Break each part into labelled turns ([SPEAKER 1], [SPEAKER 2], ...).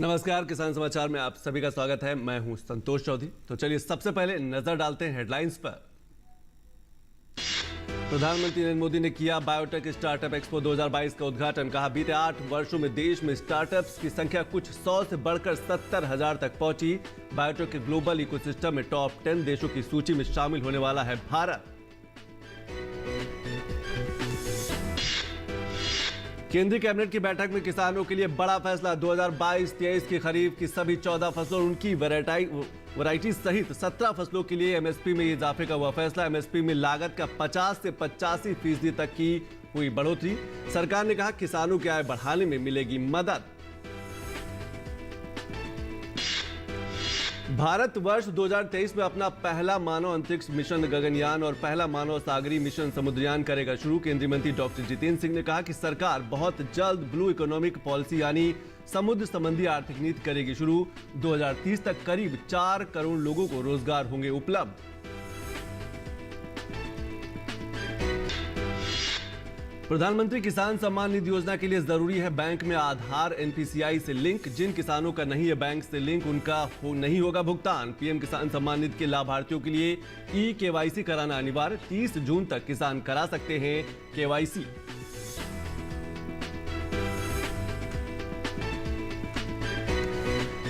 [SPEAKER 1] नमस्कार, किसान समाचार में आप सभी का स्वागत है। मैं हूं संतोष चौधरी। तो चलिए सबसे पहले नजर डालते हैं हेडलाइंस पर। प्रधानमंत्री नरेंद्र मोदी ने किया बायोटेक स्टार्टअप एक्सपो 2022 का उद्घाटन। कहा, बीते 8 वर्षों में देश में स्टार्टअप्स की संख्या कुछ 100 से बढ़कर 70,000 तक पहुंची। बायोटेक के ग्लोबल इकोसिस्टम में टॉप 10 देशों की सूची में शामिल होने वाला है भारत। केंद्रीय कैबिनेट की बैठक में किसानों के लिए बड़ा फैसला। 2022-23 की खरीफ की सभी 14 फसलों और उनकी वैरायटी सहित 17 फसलों के लिए एमएसपी में इजाफे का हुआ फैसला। एमएसपी में लागत का 50 से 85% तक की हुई बढ़ोतरी। सरकार ने कहा, किसानों की आय बढ़ाने में मिलेगी मदद। भारत वर्ष 2023 में अपना पहला मानव अंतरिक्ष मिशन गगनयान और पहला मानव सागरीय मिशन समुद्रयान करेगा शुरू। केंद्रीय मंत्री डॉक्टर जितेंद्र सिंह ने कहा कि सरकार बहुत जल्द ब्लू इकोनॉमिक पॉलिसी यानी समुद्र संबंधी आर्थिक नीति करेगी शुरू। 2030 तक करीब 4 करोड़ लोगों को रोजगार होंगे उपलब्ध। प्रधानमंत्री किसान सम्मान निधि योजना के लिए जरूरी है बैंक में आधार एनपीसीआई से लिंक। जिन किसानों का नहीं है बैंक से लिंक, उनका नहीं होगा भुगतान। पीएम किसान सम्मान निधि के लाभार्थियों के लिए ई-केवाईसी कराना अनिवार्य। 30 जून तक किसान करा सकते हैं केवाईसी।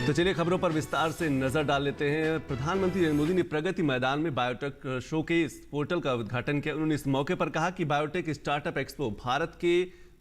[SPEAKER 1] तो चलिए खबरों पर विस्तार से नजर डाल लेते हैं। प्रधानमंत्री नरेंद्र मोदी ने प्रगति मैदान में बायोटेक शोकेस पोर्टल का उद्घाटन किया। उन्होंने इस मौके पर कहा कि बायोटेक स्टार्टअप एक्सपो भारत के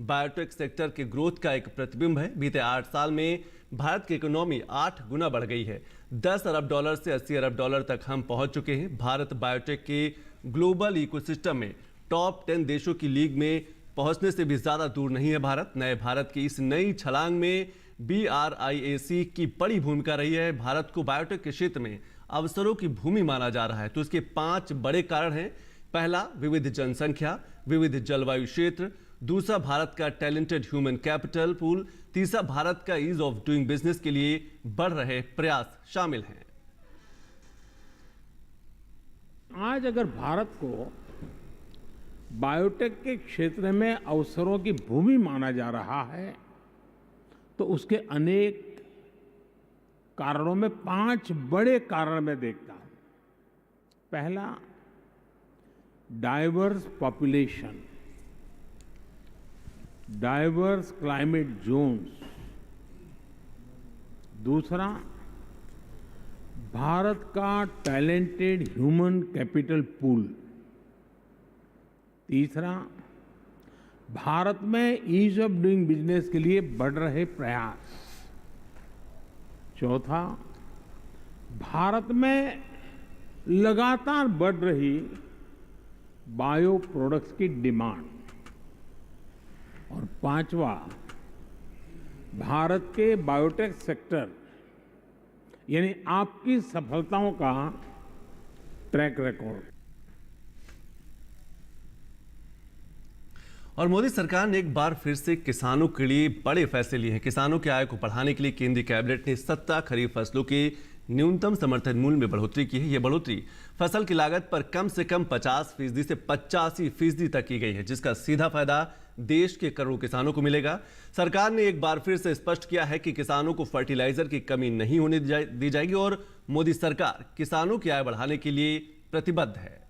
[SPEAKER 1] बायोटेक सेक्टर के ग्रोथ का एक प्रतिबिंब है। बीते 8 साल में भारत की इकोनॉमी 8 गुना बढ़ गई है। $10 अरब से $80 अरब तक हम पहुंच चुके हैं। भारत बायोटेक के ग्लोबल इकोसिस्टम में टॉप 10 देशों की लीग में पहुंचने से भी ज्यादा दूर नहीं है भारत। नए भारत की इस नई छलांग में BRIAC की बड़ी भूमिका रही है। भारत को बायोटेक के क्षेत्र में अवसरों की भूमि माना जा रहा है। तो इसके 5 बड़े कारण हैं। पहला, विविध जनसंख्या, विविध जलवायु क्षेत्र। दूसरा, भारत का टैलेंटेड ह्यूमन कैपिटल पूल। तीसरा, भारत का ईज ऑफ डूइंग बिजनेस के लिए बढ़ रहे प्रयास शामिल हैं।
[SPEAKER 2] आज अगर भारत को बायोटेक के क्षेत्र में अवसरों की भूमि माना जा रहा है तो उसके अनेक कारणों में 5 बड़े कारण मैं देखता हूं। पहला, diverse population, diverse climate zones. दूसरा, भारत का टैलेंटेड ह्यूमन कैपिटल पूल। तीसरा, भारत में ईज ऑफ डूइंग बिजनेस के लिए बढ़ रहे प्रयास। चौथा, भारत में लगातार बढ़ रही बायो प्रोडक्ट्स की डिमांड। और पांचवा, भारत के बायोटेक सेक्टर यानी आपकी सफलताओं का ट्रैक रिकॉर्ड।
[SPEAKER 1] और मोदी सरकार ने एक बार फिर से किसानों के लिए बड़े फैसले लिए हैं। किसानों की आय को बढ़ाने के लिए केंद्रीय कैबिनेट ने 17 खरीफ फसलों के न्यूनतम समर्थन मूल्य में बढ़ोतरी की है। यह बढ़ोतरी फसल की लागत पर कम से कम 50% से 85% तक की गई है, जिसका सीधा फायदा देश के करोड़ों किसानों को मिलेगा। सरकार ने एक बार फिर से स्पष्ट किया है कि किसानों को फर्टिलाइजर की कमी नहीं होने दी जाएगी और मोदी सरकार किसानों की आय बढ़ाने के लिए प्रतिबद्ध है।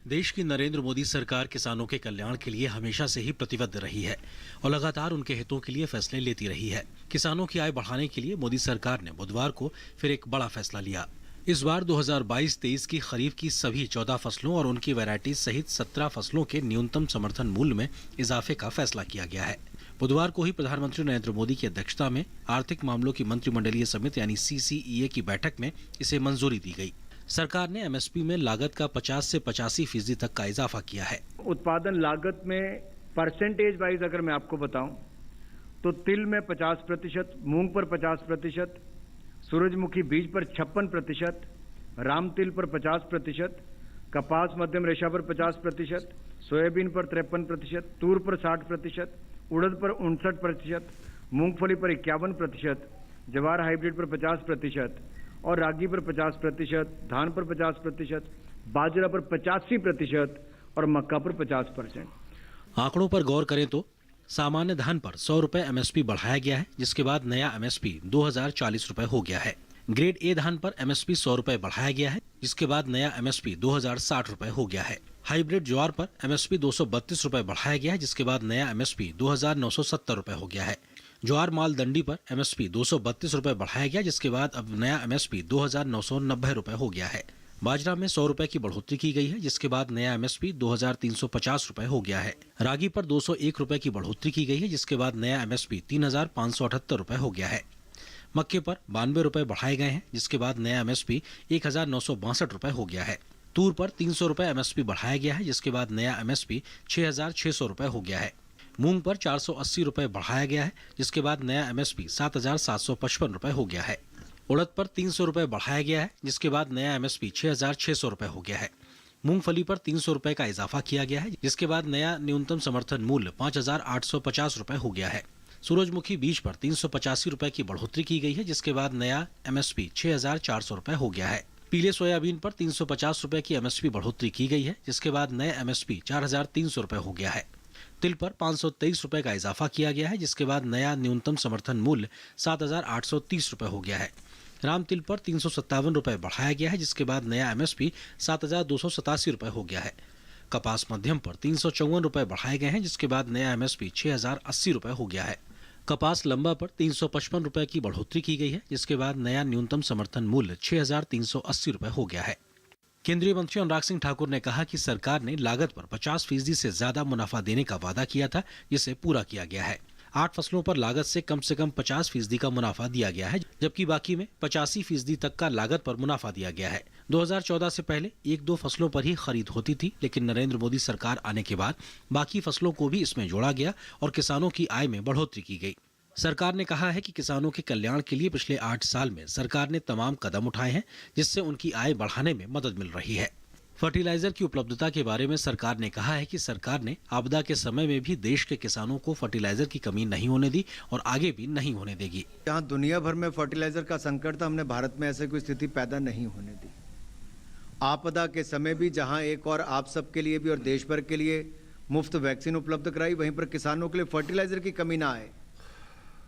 [SPEAKER 3] देश की नरेंद्र मोदी सरकार किसानों के कल्याण के लिए हमेशा से ही प्रतिबद्ध रही है और लगातार उनके हितों के लिए फैसले लेती रही है। किसानों की आय बढ़ाने के लिए मोदी सरकार ने बुधवार को फिर एक बड़ा फैसला लिया। इस बार 2022-23 की खरीफ की सभी 14 फसलों और उनकी वैरायटी सहित 17 फसलों के न्यूनतम समर्थन मूल्य में इजाफे का फैसला किया गया है। बुधवार को ही प्रधानमंत्री नरेंद्र मोदी की अध्यक्षता में आर्थिक मामलों की मंत्रिमंडलीय समिति यानी CCEA की बैठक में इसे मंजूरी दी गई। सरकार ने एमएसपी में लागत का 50 से 85% तक का इजाफा किया है।
[SPEAKER 4] उत्पादन लागत में परसेंटेज वाइज अगर मैं आपको बताऊं तो तिल में 50%, मूंग पर 50%, सूरजमुखी बीज पर 56%, राम तिल पर 50%, कपास मध्यम रेशा पर 50%, सोयाबीन पर 53%, तूर पर 60%, उड़द पर 59%, मूंगफली पर 51%, जवार हाइब्रिड पर 50% और रागी पर 50%, धान पर 50%, बाजरा पर 85% और मक्का पर 50%।
[SPEAKER 3] आंकड़ों पर गौर करें तो सामान्य धान पर 100 रुपए एमएसपी बढ़ाया गया है, जिसके बाद नया एमएसपी 2040 रुपए हो गया है। ग्रेड ए धान पर एमएसपी 100 रुपए बढ़ाया गया है, जिसके बाद नया एमएसपी 2060 रुपए हो गया है। हाइब्रिड ज्वार पर एमएसपी 232 रुपए बढ़ाया गया है, जिसके बाद नया एमएसपी 2970 रुपए हो गया है। ज्वार माल दंडी पर एमएसपी 232 रुपए बढ़ाया गया, जिसके बाद अब नया एमएसपी 2990 रुपए हो गया है। बाजरा में 100 रुपए की बढ़ोतरी की गई है, जिसके बाद नया एमएसपी 2350 रुपए हो गया है। रागी पर 201 रुपए की बढ़ोतरी की गई है, जिसके बाद नया एमएसपी 3578 रुपए हो गया है। मक्के पर 92 रुपए बढ़ाए गए हैं, जिसके बाद नया एमएसपी 1962 रुपए हो गया है। तूर पर 300 रुपए एमएसपी बढ़ाया गया है, जिसके बाद नया एमएसपी 6600 रुपए हो गया है। मूंग पर 480 रुपए बढ़ाया गया है, जिसके बाद नया एमएसपी 7755 रुपए हो गया है। उड़द पर 300 रुपए बढ़ाया गया है, जिसके बाद नया एमएसपी 6600 रुपए हो गया है। मूंगफली पर 300 रुपए का इजाफा किया गया है, जिसके बाद नया न्यूनतम समर्थन मूल्य 5850 रुपए हो गया है। सूरजमुखी बीज पर 385 रुपए की बढ़ोतरी की गई है, जिसके बाद नया एमएसपी 6400 रुपए हो गया है। पीले सोयाबीन पर 350 रुपए की एमएसपी बढ़ोतरी की गई है, जिसके बाद नया एमएसपी 4300 रुपए हो गया है। तिल पर 523 रुपए का इजाफा किया गया है, जिसके बाद नया न्यूनतम समर्थन मूल्य 7830 रुपए हो गया है। राम तिल पर 357 रुपए बढ़ाया गया है, जिसके बाद नया एमएसपी 7287 रुपए हो गया है। कपास मध्यम पर 354 रुपए बढ़ाए गए हैं, जिसके बाद नया एमएसपी 6080 रुपए हो गया है। कपास लंबा पर 355 रुपए की बढ़ोतरी की गई है, जिसके बाद नया न्यूनतम समर्थन मूल्य 6380 रुपए हो गया है। केंद्रीय मंत्री अनुराग सिंह ठाकुर ने कहा कि सरकार ने लागत पर 50% से ज्यादा मुनाफा देने का वादा किया था, जिसे पूरा किया गया है। 8 फसलों पर लागत से कम 50% का मुनाफा दिया गया है, जबकि बाकी में 85% तक का लागत पर मुनाफा दिया गया है। 2014 से पहले 1-2 फसलों पर ही खरीद होती थी, लेकिन नरेंद्र मोदी सरकार आने के बाद बाकी फसलों को भी इसमें जोड़ा गया और किसानों की आय में बढ़ोतरी की गई। सरकार ने कहा है कि किसानों के कल्याण के लिए पिछले 8 साल में सरकार ने तमाम कदम उठाए हैं, जिससे उनकी आय बढ़ाने में मदद मिल रही है। फर्टिलाइजर की उपलब्धता के बारे में सरकार ने कहा है कि सरकार ने आपदा के समय में भी देश के किसानों को फर्टिलाइजर की कमी नहीं होने दी और आगे भी नहीं होने देगी।
[SPEAKER 4] जहाँ दुनिया भर में फर्टिलाइजर का संकट था, हमने भारत में ऐसे कोई स्थिति पैदा नहीं होने दी। आपदा के समय भी जहाँ एक और आप सबके लिए भी और देश भर के लिए मुफ्त वैक्सीन उपलब्ध कराई, वहीं पर किसानों के लिए फर्टिलाइजर की कमी ना आए।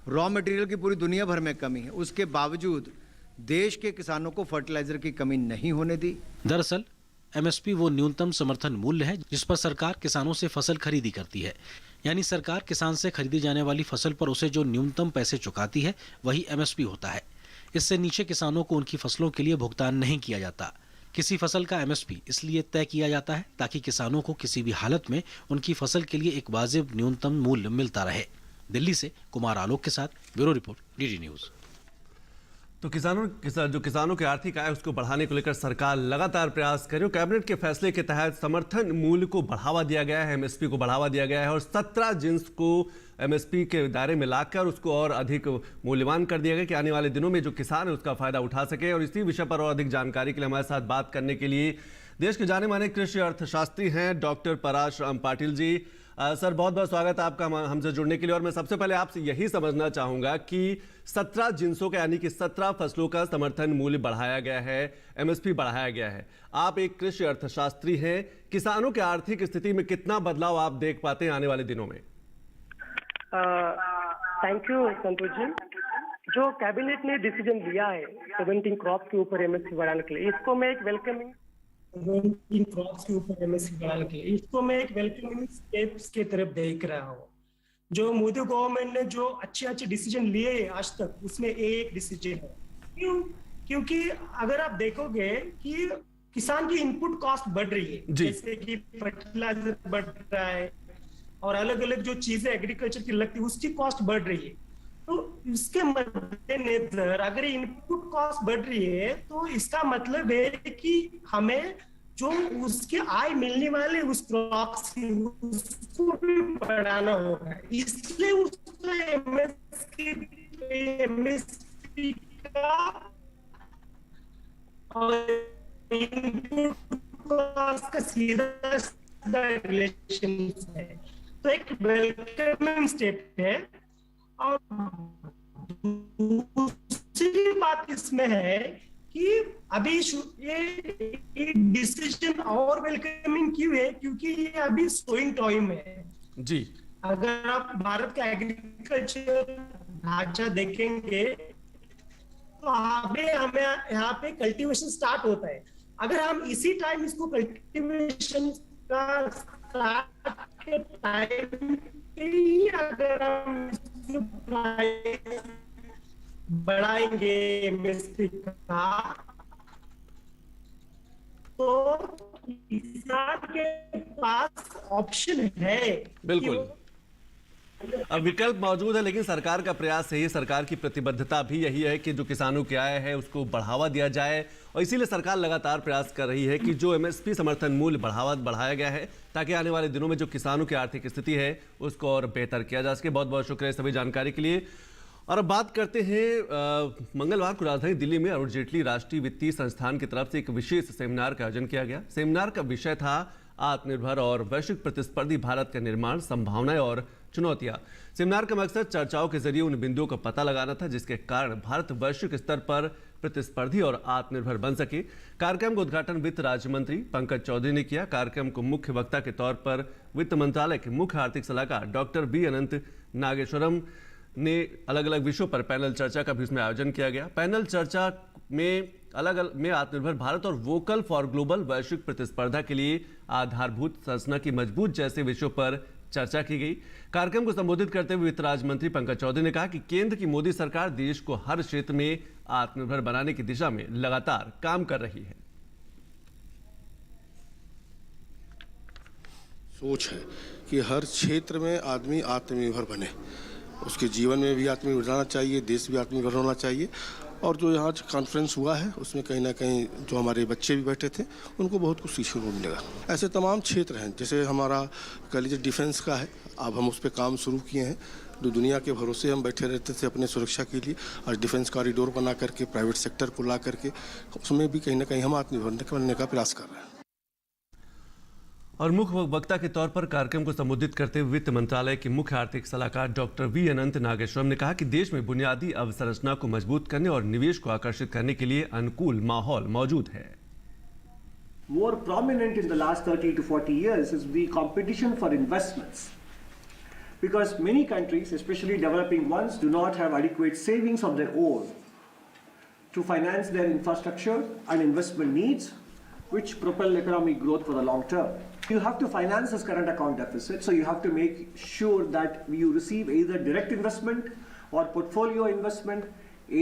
[SPEAKER 4] रॉ मटेरियल की पूरी दुनिया भर में कमी है, उसके बावजूद देश के किसानों को फर्टिलाइजर की कमी नहीं होने दी।
[SPEAKER 3] दरअसल एमएसपी वो न्यूनतम समर्थन मूल्य है जिस पर सरकार किसानों से फसल खरीदी करती है, यानी सरकार किसान से खरीदी जाने वाली फसल पर उसे जो न्यूनतम पैसे चुकाती है वही एमएसपी होता है। इससे नीचे किसानों को उनकी फसलों के लिए भुगतान नहीं किया जाता। किसी फसल का एमएसपी इसलिए तय किया जाता है ताकि किसानों को किसी भी हालत में उनकी फसल के लिए एक वाजिब न्यूनतम मूल्य मिलता रहे। दिल्ली से कुमार आलोक के साथ ब्यूरो रिपोर्ट, डीडी न्यूज।
[SPEAKER 1] तो किसानों की आर्थिक आय उसको बढ़ाने को लेकर सरकार लगातार प्रयास कर रही है। कैबिनेट के फैसले के तहत समर्थन मूल्य को बढ़ावा दिया गया है, एमएसपी को बढ़ावा दिया गया है और 17 जिन्स को एमएसपी के दायरे में लाकर उसको और अधिक मूल्यवान कर दिया गया कि आने वाले दिनों में जो किसान है उसका फायदा उठा सके। और इसी विषय पर और अधिक जानकारी के लिए हमारे साथ बात करने के लिए देश के जाने माने कृषि अर्थशास्त्री हैं डॉक्टर पराशराम पाटिल जी। सर, बहुत बहुत स्वागत है आपका हमसे जुड़ने के लिए। और मैं सबसे पहले आपसे यही समझना चाहूंगा कि 17 जिन्सों का यानी कि 17 फसलों का समर्थन मूल्य बढ़ाया गया है, एमएसपी बढ़ाया गया है। आप एक कृषि अर्थशास्त्री हैं, किसानों की आर्थिक स्थिति में कितना बदलाव आप देख पाते हैं आने वाले दिनों में?
[SPEAKER 5] Thank you Santosh ji. जो कैबिनेट ने डिसीजन लिया है 17 क्रॉप के ऊपर एमएसपी बढ़ाने के लिए, इसको मैं एक वेलकमिंग क्रॉप्स के ऊपर एमएसपी बढ़ाने के लिए इसको मैं एक वेलकमिंग स्टेप्स के तरफ देख रहा हूँ। जो मोदी गवर्नमेंट ने जो अच्छे डिसीजन लिए आज तक, उसमें एक डिसीजन है। क्यों? क्योंकि अगर आप देखोगे कि किसान की इनपुट कॉस्ट बढ़ रही है, जैसे कि फर्टिलाइजर बढ़ रहा है और अलग अलग जो चीजें एग्रीकल्चर की लगती है उसकी कॉस्ट बढ़ रही है। तो इसके मद्देनजर अगर इनपुट कॉस्ट बढ़ रही है तो इसका मतलब है कि हमें जो उसके आय मिलने वाले उस क्रॉप से उसको भी बढ़ाना होगा। इसलिए उसका एमएसपी का और इनपुट कॉस्ट का सीधा रिलेशन है। तो एक वेलकमिंग स्टेप है। और दूसरी बात इसमें है कि अभी ये डिसीजन और वेलकमिंग क्यों है? क्योंकि ये अभी सोइंग टाइम है
[SPEAKER 1] जी।
[SPEAKER 5] अगर आप भारत का एग्रीकल्चर ढांचा देखेंगे तो हमें यहाँ पे कल्टीवेशन स्टार्ट होता है। अगर हम इसी टाइम इसको कल्टीवेशन का स्टार्ट के टाइम पे ही अगर हम बढ़ाएंगे एमएसपी का, तो किसान के पास ऑप्शन है।
[SPEAKER 1] बिल्कुल, अब विकल्प मौजूद है, लेकिन सरकार का प्रयास यही, सरकार की प्रतिबद्धता भी यही है कि जो किसानों की आय है उसको बढ़ावा दिया जाए, और इसीलिए सरकार लगातार प्रयास कर रही है कि जो एमएसपी समर्थन मूल्य बढ़ाया गया है, ताकि आने वाले दिनों में जो किसानों की आर्थिक स्थिति है उसको और बेहतर किया जा सके। बहुत बहुत शुक्रिया सभी जानकारी के लिए। और अब बात करते हैं, मंगलवार को राजधानी दिल्ली में अरुण जेटली राष्ट्रीय वित्तीय संस्थान की तरफ से एक विशेष सेमिनार का आयोजन किया गया। सेमिनार का विषय था आत्मनिर्भर और वैश्विक प्रतिस्पर्धी भारत का निर्माण, संभावनाएं और चुनौतियां। सेमिनार का मकसद चर्चाओं के जरिए उन बिंदुओं का पता लगाना था जिसके कारण भारत वैश्विक स्तर पर प्रतिस्पर्धी और आत्मनिर्भर बन सके। कार्यक्रम का उद्घाटन वित्त राज्य मंत्री पंकज चौधरी ने किया। कार्यक्रम को मुख्य वक्ता के तौर पर वित्त मंत्रालय के मुख्य आर्थिक सलाहकार डॉक्टर बी अनंत नागेश्वरम ने अलग अलग विषयों पर पैनल चर्चा का भी उसमें आयोजन किया गया। पैनल चर्चा में आत्मनिर्भर भारत और वोकल फॉर ग्लोबल, वैश्विक प्रतिस्पर्धा के लिए आधारभूत संरचना की मजबूत जैसे विषयों पर चर्चा की गई। कार्यक्रम को संबोधित करते हुए वित्त राज्य मंत्री पंकज चौधरी ने कहा कि केंद्र की मोदी सरकार देश को हर क्षेत्र में आत्मनिर्भर बनाने की दिशा में लगातार काम कर रही है।
[SPEAKER 6] सोच है कि हर क्षेत्र में आदमी आत्मनिर्भर बने, उसके जीवन में भी आत्मनिर्भर रहना चाहिए, देश भी आत्मनिर्भर होना चाहिए। और जो यहाँ कॉन्फ्रेंस हुआ है उसमें कहीं ना कहीं जो हमारे बच्चे भी बैठे थे उनको बहुत कुछ सीखने को मिलेगा। ऐसे तमाम क्षेत्र हैं, जैसे हमारा कह लीजिए डिफेंस का है, अब हम उस पर काम शुरू किए हैं। जो दुनिया के भरोसे हम बैठे रहते थे अपने सुरक्षा के लिए, आज डिफेंस कॉरिडोर बना करके प्राइवेट सेक्टर को ला करके उसमें भी कहीं ना कहीं हम आत्मनिर्भर बनने का प्रयास कर रहे हैं।
[SPEAKER 1] और मुख्य वक्ता के तौर पर कार्यक्रम को संबोधित करते हुए वित्त मंत्रालय के मुख्य आर्थिक सलाहकार डॉक्टर वी अनंत नागेश्वरम ने कहा कि देश में बुनियादी अवसंरचना को मजबूत करने और निवेश को आकर्षित करने के लिए अनुकूल माहौल मौजूद है।
[SPEAKER 7] More prominent in the last 30 to 40 years is the competition for investments, because many countries, especially developing ones, do not have adequate savings of their own to finance their infrastructure and investment needs, which propel economic growth for the long term. You have to finance this current account deficit, so you have to make sure that you receive either direct investment or portfolio investment,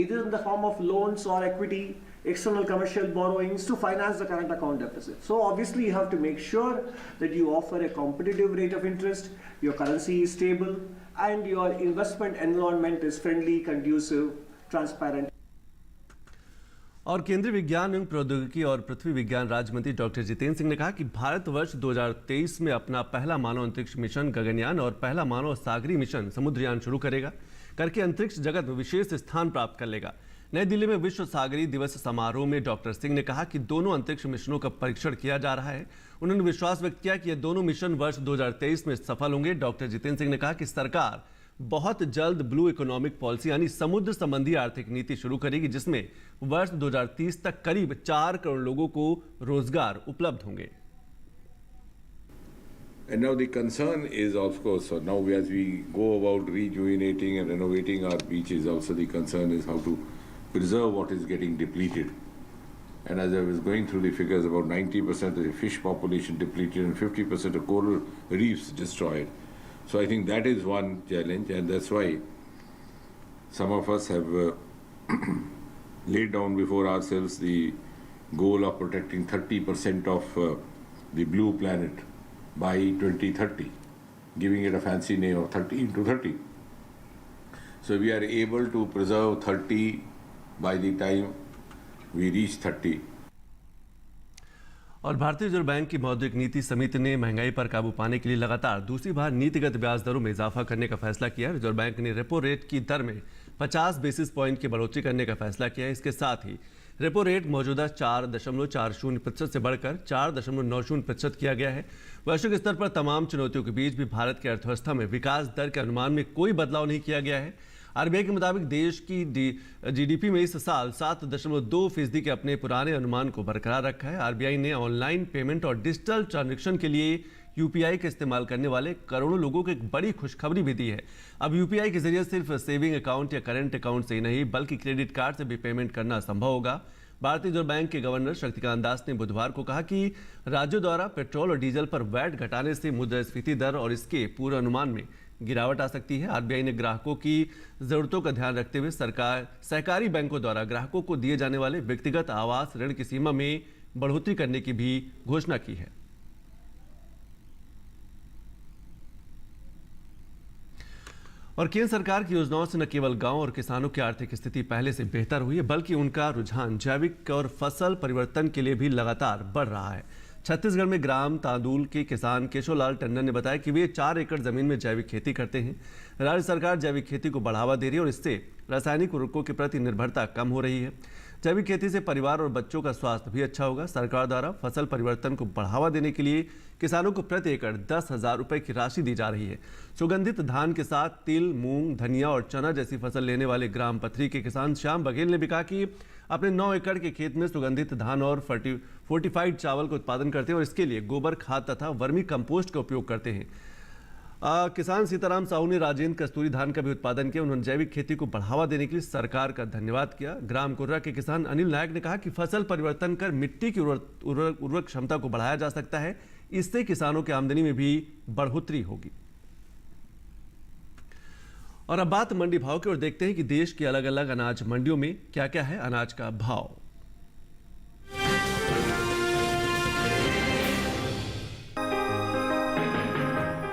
[SPEAKER 7] either in the form of loans or equity, external commercial borrowings to finance the current account deficit. So obviously you have to make sure that you offer a competitive rate of interest, your currency is stable, and your investment environment is friendly, conducive, transparent.
[SPEAKER 1] और केंद्रीय विज्ञान एवं प्रौद्योगिकी और पृथ्वी विज्ञान राज्य मंत्री doctor Jitendra Singh ने कहा कि भारत वर्ष 2023 में अपना पहला मानव अंतरिक्ष मिशन गगनयान और पहला मानव सागरीय मिशन समुद्रयान शुरू करेगा, करके अंतरिक्ष जगत में विशेष स्थान प्राप्त कर लेगा। नई दिल्ली में विश्व सागरीय दिवस समारोह में डॉक्टर सिंह ने कहा कि दोनों अंतरिक्ष मिशनों का परीक्षण किया जा रहा है। उन्होंने विश्वास व्यक्त किया कि ये दोनों मिशन वर्ष 2023 में सफल होंगे। डॉक्टर जितेंद्र सिंह ने कहा कि सरकार बहुत जल्द ब्लू इकोनॉमिक पॉलिसी यानी समुद्र संबंधी आर्थिक नीति शुरू करेगी, जिसमें वर्ष 2030 तक करीब 4 करोड़ लोगों को रोजगार उपलब्ध होंगे।
[SPEAKER 8] And now the concern is, of course, so now as we go about rejuvenating and renovating our beaches, also the concern is how to preserve what is getting depleted. And as I was going through the figures, about 90% of the fish population depleted and 50% of coral reefs destroyed. So I think that is one challenge, and that's why some of us have laid down before ourselves the goal of protecting 30% of the blue planet by 2030, giving it a fancy name of 30 into 30. So we are able to preserve 30 by the time we reach 30.
[SPEAKER 1] और भारतीय reserve bank की मौद्रिक नीति समिति ने महंगाई पर काबू पाने के लिए लगातार दूसरी बार नीतिगत ब्याज दरों में इजाफा करने का फैसला किया। रिजर्व बैंक ने रेपो रेट की दर में 50 बेसिस पॉइंट की बढ़ोतरी करने का फैसला किया है। इसके साथ ही रेपो रेट मौजूदा 4.40% से बढ़कर 4.90% किया गया है। वैश्विक स्तर पर तमाम चुनौतियों के बीच भी भारत की अर्थव्यवस्था में विकास दर के अनुमान में कोई बदलाव नहीं किया गया है। आरबीआई के मुताबिक देश की जीडीपी में इस साल 7.2% के अपने पुराने अनुमान को बरकरार रखा है। आरबीआई ने ऑनलाइन पेमेंट और डिजिटल ट्रांजैक्शन के लिए यूपीआई का इस्तेमाल करने वाले करोड़ों लोगों को एक बड़ी खुशखबरी भी दी है। अब यूपीआई के जरिए सिर्फ सेविंग अकाउंट या करंट अकाउंट से ही नहीं बल्कि क्रेडिट कार्ड से भी पेमेंट करना संभव होगा। भारतीय रिजर्व बैंक के गवर्नर शक्तिकांत दास ने बुधवार को कहा कि राज्यों द्वारा पेट्रोल और डीजल पर वैट घटाने से मुद्रास्फीति दर और इसके पूर्वानुमान में गिरावट आ सकती है। आरबीआई ने ग्राहकों की जरूरतों का ध्यान रखते हुए सहकारी बैंकों द्वारा ग्राहकों को दिए जाने वाले व्यक्तिगत आवास ऋण की सीमा में बढ़ोतरी करने की भी घोषणा की है। और केंद्र सरकार की योजनाओं से न केवल गांव और किसानों की आर्थिक स्थिति पहले से बेहतर हुई है बल्कि उनका रुझान जैविक और फसल परिवर्तन के लिए भी लगातार बढ़ रहा है। छत्तीसगढ़ में ग्राम तांदुल के किसान केशवलाल टंडन ने बताया कि वे 4 एकड़ जमीन में जैविक खेती करते हैं। राज्य सरकार जैविक खेती को बढ़ावा दे रही है और इससे रासायनिक उर्वरकों के प्रति निर्भरता कम हो रही है। जैविक खेती से परिवार और बच्चों का स्वास्थ्य भी अच्छा होगा। सरकार द्वारा फसल परिवर्तन को बढ़ावा देने के लिए किसानों को प्रति एकड़ 10,000 रुपए की राशि दी जा रही है। सुगंधित धान के साथ तिल, मूंग, धनिया और चना जैसी फसल लेने वाले ग्राम पथरी के किसान श्याम बघेल ने भी कहा कि अपने 9 एकड़ के खेत में सुगंधित धान और फोर्टिफाइड चावल का उत्पादन करते हैं और इसके लिए गोबर खाद तथा वर्मी कंपोस्ट का उपयोग करते हैं। किसान सीताराम साहू ने राजेंद्र कस्तूरी धान का भी उत्पादन किया। उन्होंने जैविक खेती को बढ़ावा देने के लिए सरकार का धन्यवाद किया। ग्राम कुर्रा के किसान अनिल नायक ने कहा कि फसल परिवर्तन कर मिट्टी की उर्वरक क्षमता को बढ़ाया जा सकता है। इससे किसानों की आमदनी में भी बढ़ोतरी होगी। और अब बात मंडी भाव की ओर देखते हैं कि देश की अलग अलग अनाज मंडियों में क्या क्या है अनाज का भाव।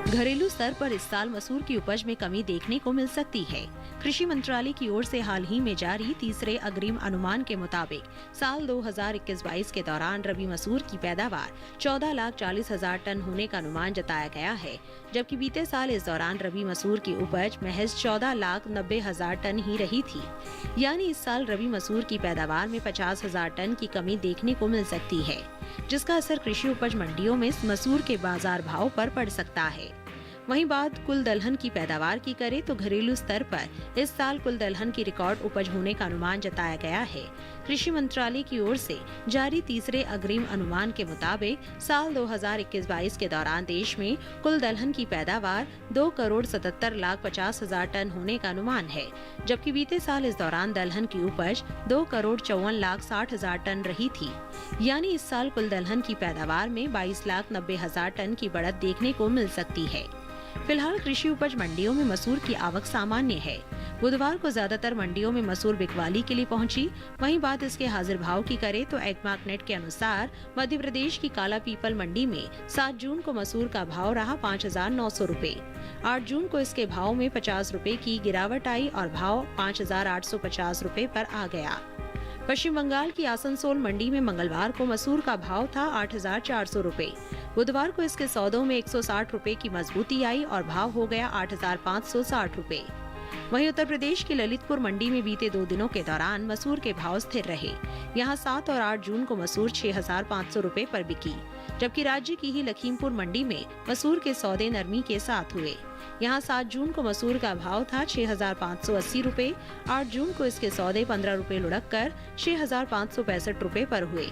[SPEAKER 9] घरेलू स्तर पर इस साल मसूर की उपज में कमी देखने को मिल सकती है। कृषि मंत्रालय की ओर से हाल ही में जारी तीसरे अग्रिम अनुमान के मुताबिक साल 2021-22 के दौरान रबी मसूर की पैदावार 14,40,000 टन होने का अनुमान जताया गया है, जबकि बीते साल इस दौरान रबी मसूर की उपज महज 14,90,000 टन ही रही थी। यानी इस साल रबी मसूर की पैदावार में 50,000 टन की कमी देखने को मिल सकती है, जिसका असर कृषि उपज मंडियों में मसूर के बाजार भाव पर पड़ सकता है। वहीं बात कुल दलहन की पैदावार की करें तो घरेलू स्तर पर इस साल कुल दलहन की रिकॉर्ड उपज होने का अनुमान जताया गया है। कृषि मंत्रालय की ओर से जारी तीसरे अग्रिम अनुमान के मुताबिक साल 2021-22 के दौरान देश में कुल दलहन की पैदावार 2,77,50,000 टन होने का अनुमान है, जबकि बीते साल इस दौरान दलहन की उपज 2,54,60,000 टन रही थी। यानी इस साल कुल दलहन की पैदावार में 22,90,000 टन की बढ़त देखने को मिल सकती है। फिलहाल कृषि उपज मंडियों में मसूर की आवक सामान्य है। बुधवार को ज्यादातर मंडियों में मसूर बिकवाली के लिए पहुंची। वहीं बात इसके हाजिर भाव की करें तो एग्मार्कनेट के अनुसार मध्य प्रदेश की काला पीपल मंडी में 7 जून को मसूर का भाव रहा 5,900 रुपए। 8 जून को इसके भाव में 50 रुपए की गिरावट आई और भाव 5,850 रुपए पर आ गया। पश्चिम बंगाल की आसनसोल मंडी में मंगलवार को मसूर का भाव था 8,400 रुपए। बुधवार को इसके सौदों में 160 रुपए की मजबूती आई और भाव हो गया 8,560 रुपए। वहीं उत्तर प्रदेश की ललितपुर मंडी में बीते 2 दिनों के दौरान मसूर के भाव स्थिर रहे। यहां 7 और 8 जून को मसूर 6,500 रुपए पर बिकी, जबकि राज्य की ही लखीमपुर मंडी में मसूर के सौदे नरमी के साथ हुए। यहां 7 जून को मसूर का भाव था 6,580 रुपए। 8 जून को इसके सौदे 15 रुपए लुढ़क कर 6,565 रुपए पर हुए।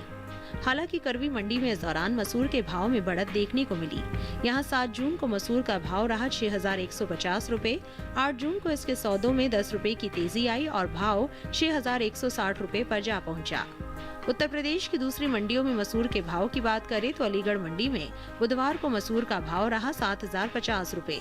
[SPEAKER 9] हालांकि करवी मंडी में इस दौरान मसूर के भाव में बढ़त देखने को मिली। यहां 7 जून को मसूर का भाव रहा 6,150 रुपए। 8 जून को इसके सौदों में 10 रुपए की तेजी आई और भाव 6,160 रुपए पर जा पहुंचा। उत्तर प्रदेश की दूसरी मंडियों में मसूर के भाव की बात करें तो अलीगढ़ मंडी में बुधवार को मसूर का भाव रहा 7,050 रुपए।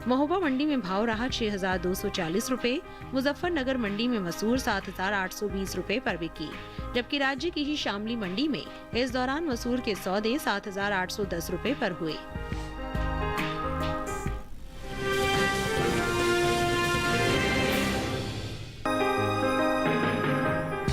[SPEAKER 9] महोबा मंडी में भाव रहा 6,240 रुपए। मुजफ्फरनगर मंडी में मसूर 7,820 रुपए पर बिकी, जबकि राज्य की ही शामली मंडी में इस दौरान मसूर के सौदे 7,810 रुपए पर हुए।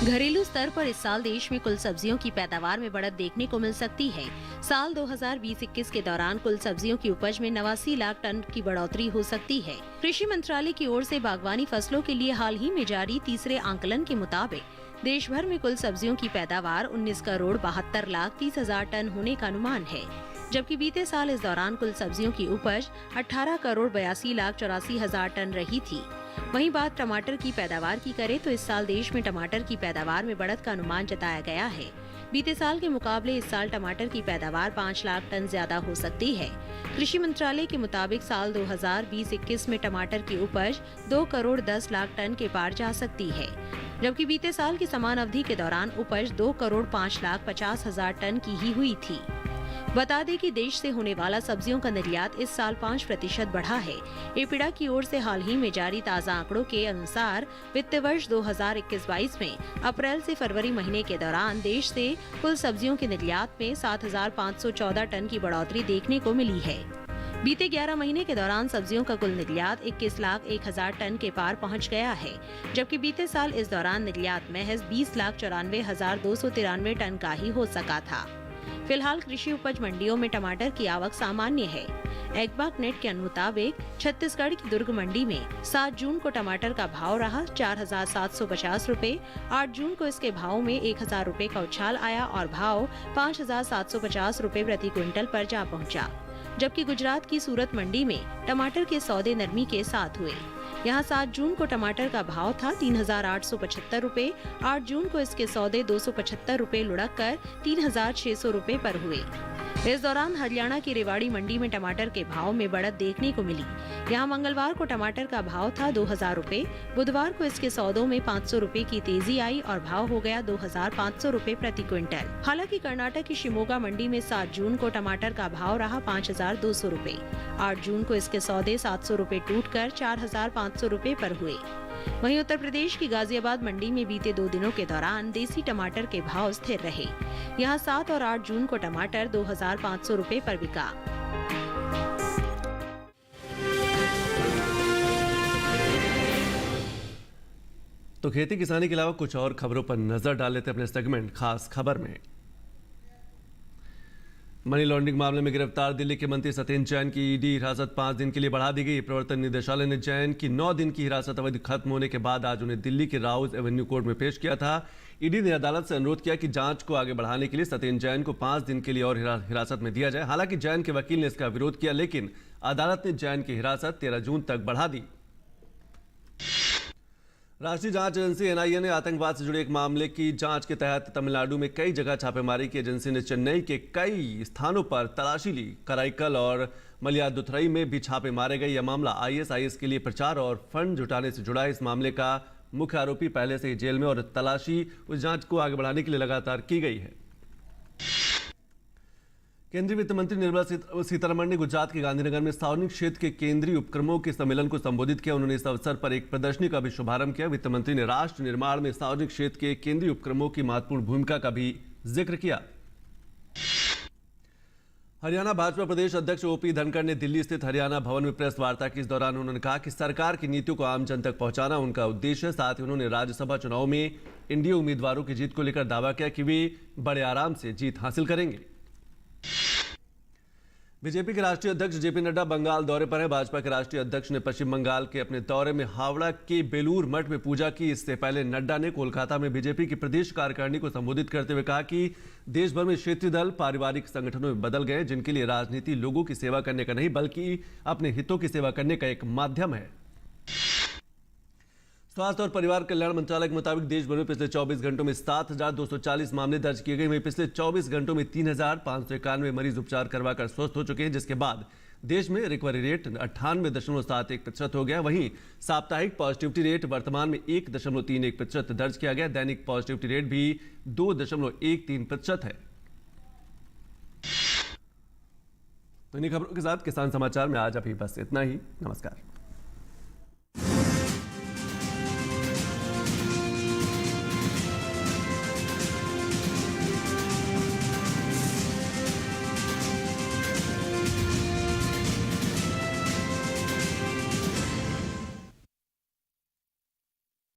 [SPEAKER 9] घरेलू स्तर पर इस साल देश में कुल सब्जियों की पैदावार में बढ़त देखने को मिल सकती है। साल 2020-21 के दौरान कुल सब्जियों की उपज में 89 लाख टन की बढ़ोतरी हो सकती है। कृषि मंत्रालय की ओर से बागवानी फसलों के लिए हाल ही में जारी तीसरे आंकलन के मुताबिक देश भर में कुल सब्जियों की पैदावार 19,72,30,000 टन होने का अनुमान है, जबकि बीते साल इस दौरान कुल सब्जियों की उपज 18,82,84,000 टन रही थी। वहीं बात टमाटर की पैदावार की करें तो इस साल देश में टमाटर की पैदावार में बढ़त का अनुमान जताया गया है। बीते साल के मुकाबले इस साल टमाटर की पैदावार 5 लाख टन ज्यादा हो सकती है। कृषि मंत्रालय के मुताबिक साल 2020-21 में टमाटर की उपज 2 करोड़ 10 लाख टन के पार जा सकती है, जबकि बीते साल की समान अवधि के दौरान उपज 2 करोड़ 5 लाख 50 हजार टन की ही हुई थी। बता दें कि देश से होने वाला सब्जियों का निर्यात इस साल 5% बढ़ा है। एपिडा की ओर से हाल ही में जारी ताज़ा आंकड़ों के अनुसार वित्त वर्ष 2021-22 में अप्रैल से फरवरी महीने के दौरान देश से कुल सब्जियों के निर्यात में 7,514 टन की बढ़ोतरी देखने को मिली है। बीते 11 महीने के दौरान सब्जियों का कुल निर्यात 21 लाख 1,000 टन के पार पहुंच गया है, जबकि बीते साल इस दौरान निर्यात महज 20,94,293 टन का ही हो सका था। फिलहाल कृषि उपज मंडियों में टमाटर की आवक सामान्य है। एग्बाक नेट के मुताबिक छत्तीसगढ़ की दुर्ग मंडी में 7 जून को टमाटर का भाव रहा 4,750 रुपए। 8 जून को इसके भाव में 1,000 रुपए का उछाल आया और भाव 5,750 रुपए प्रति क्विंटल पर जा पहुंचा। जबकि गुजरात की सूरत मंडी में टमाटर के सौदे नरमी के साथ हुए। यहाँ 7 जून को टमाटर का भाव था 3,875 रुपए। 8 जून को इसके सौदे 275 रुपए लुढ़क कर 3,600 रुपए पर हुए। इस दौरान हरियाणा की रेवाड़ी मंडी में टमाटर के भाव में बढ़त देखने को मिली। यहाँ मंगलवार को टमाटर का भाव था 2,000 रुपए। बुधवार को इसके सौदों में 500 रुपए की तेजी आई और भाव हो गया 2,500 रुपए प्रति क्विंटल। हालांकि कर्नाटक की शिमोगा मंडी में 7 जून को टमाटर का भाव रहा 5,200 रुपए। 8 जून को इसके सौदे 700 रुपए टूटकर 4,500 रुपए पर हुए। वहीं उत्तर प्रदेश की गाजियाबाद मंडी में बीते 2 दिनों के दौरान देसी टमाटर के भाव स्थिर रहे। यहाँ 7 और 8 जून को टमाटर 2,500 रुपए पर बिका।
[SPEAKER 1] तो खेती किसानी के अलावा कुछ और खबरों पर नजर डाल लेते हैं अपने सेगमेंट खास खबर में। मनी लॉन्ड्रिंग मामले में गिरफ्तार दिल्ली के मंत्री सत्येंद्र जैन की ईडी हिरासत 5 दिन के लिए बढ़ा दी गई। प्रवर्तन निदेशालय ने जैन की 9 दिन की हिरासत अवधि खत्म होने के बाद आज उन्हें दिल्ली के राउज एवेन्यू कोर्ट में पेश किया था। ईडी ने अदालत से अनुरोध किया कि जांच को आगे बढ़ाने के लिए सत्येंद्र जैन को 5 दिन के लिए और हिरासत में दिया जाए। हालांकि जैन के वकील ने इसका विरोध किया, लेकिन अदालत ने जैन की हिरासत 13 जून तक बढ़ा दी। राष्ट्रीय जांच एजेंसी एनआईए ने आतंकवाद से जुड़े एक मामले की जांच के तहत तमिलनाडु में कई जगह छापेमारी की। एजेंसी ने चेन्नई के कई स्थानों पर तलाशी ली। कराईकल और मलयादुथुरई में भी छापे मारे गए। यह मामला आईएसआईएस के लिए प्रचार और फंड जुटाने से जुड़ा है। इस मामले का मुख्य आरोपी पहले से ही जेल में और तलाशी उस जांच को आगे बढ़ाने के लिए लगातार की गई है। केंद्रीय वित्त मंत्री निर्मला सीतारमण ने गुजरात के गांधीनगर में सार्वजनिक क्षेत्र के केंद्रीय उपक्रमों के सम्मेलन को संबोधित किया। उन्होंने इस अवसर पर एक प्रदर्शनी का भी शुभारंभ किया। वित्त मंत्री ने राष्ट्र निर्माण में सार्वजनिक क्षेत्र के केंद्रीय उपक्रमों की महत्वपूर्ण भूमिका का भी जिक्र किया। हरियाणा भाजपा प्रदेश अध्यक्ष ओपी धनखड़ ने दिल्ली स्थित हरियाणा भवन में प्रेस वार्ता की। इस दौरान उन्होंने कहा कि सरकार की नीतियों को आम जन तक पहुंचाना उनका उद्देश्य है। साथ ही उन्होंने राज्यसभा चुनाव में एनडीए उम्मीदवारों की जीत को लेकर दावा किया कि वे बड़े आराम से जीत हासिल करेंगे। बीजेपी के राष्ट्रीय अध्यक्ष जेपी नड्डा बंगाल दौरे पर हैं। भाजपा के राष्ट्रीय अध्यक्ष ने पश्चिम बंगाल के अपने दौरे में हावड़ा के बेलूर मठ में पूजा की। इससे पहले नड्डा ने कोलकाता में बीजेपी की प्रदेश कार्यकारिणी को संबोधित करते हुए कहा कि देश भर में क्षेत्रीय दल पारिवारिक संगठनों में बदल गए, जिनके लिए राजनीति लोगों की सेवा करने का नहीं बल्कि अपने हितों की सेवा करने का एक माध्यम है। स्वास्थ्य और परिवार कल्याण मंत्रालय के मुताबिक देश भर में पिछले 24 घंटों में 7,240 मामले दर्ज किए गए। वहीं पिछले 24 घंटों में 3,591 मरीज उपचार करवाकर स्वस्थ हो चुके हैं, जिसके बाद देश में रिकवरी रेट 98.71% हो गया। वहीं साप्ताहिक पॉजिटिविटी रेट वर्तमान में 1.31% दर्ज किया गया। दैनिक पॉजिटिविटी रेट भी 2.13% है। तो इन्हीं खबरों के साथ किसान समाचार में आज अभी बस इतना ही। नमस्कार।